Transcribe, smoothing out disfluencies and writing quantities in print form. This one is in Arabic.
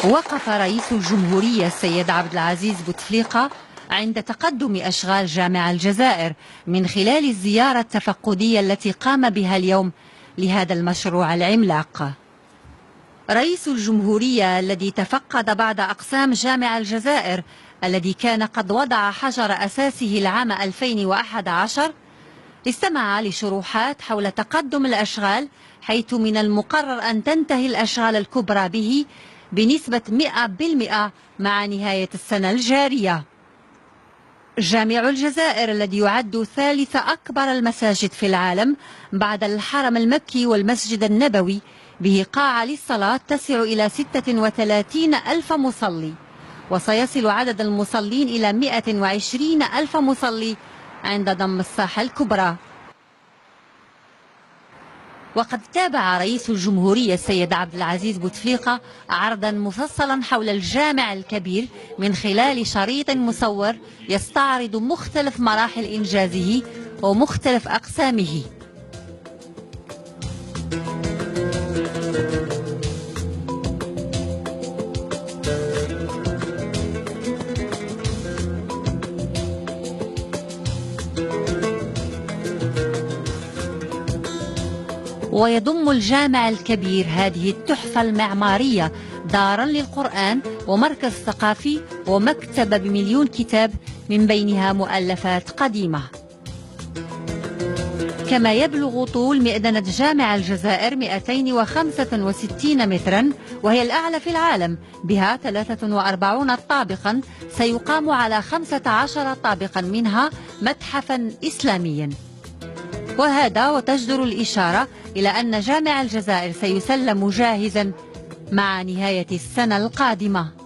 وقف رئيس الجمهورية السيد عبد العزيز بوتفليقة عند تقدم أشغال جامع الجزائر من خلال الزيارة التفقدية التي قام بها اليوم لهذا المشروع العملاق. رئيس الجمهورية الذي تفقد بعض أقسام جامع الجزائر الذي كان قد وضع حجر أساسه العام 2011 استمع لشروحات حول تقدم الأشغال، حيث من المقرر أن تنتهي الأشغال الكبرى به بنسبة 100% مع نهاية السنة الجارية. جامع الجزائر الذي يعد ثالث أكبر المساجد في العالم بعد الحرم المكي والمسجد النبوي، به قاعة للصلاة تسع إلى 36 ألف مصلي، وسيصل عدد المصلين إلى 120 ألف مصلي عند ضم الساحة الكبرى. وقد تابع رئيس الجمهورية السيد عبد العزيز بوتفليقة عرضا مفصلا حول الجامع الكبير من خلال شريط مصور يستعرض مختلف مراحل إنجازه ومختلف أقسامه. ويضم الجامع الكبير هذه التحفة المعمارية دارا للقرآن ومركز ثقافي ومكتبة ب1,000,000 كتاب من بينها مؤلفات قديمة. كما يبلغ طول مئذنة جامع الجزائر 265 مترا، وهي الأعلى في العالم، بها 43 طابقا سيقام على 15 طابقا منها متحفا إسلاميا. وهذا وتجدر الإشارة إلى أن جامع الجزائر سيسلم جاهزا مع نهاية السنة القادمة.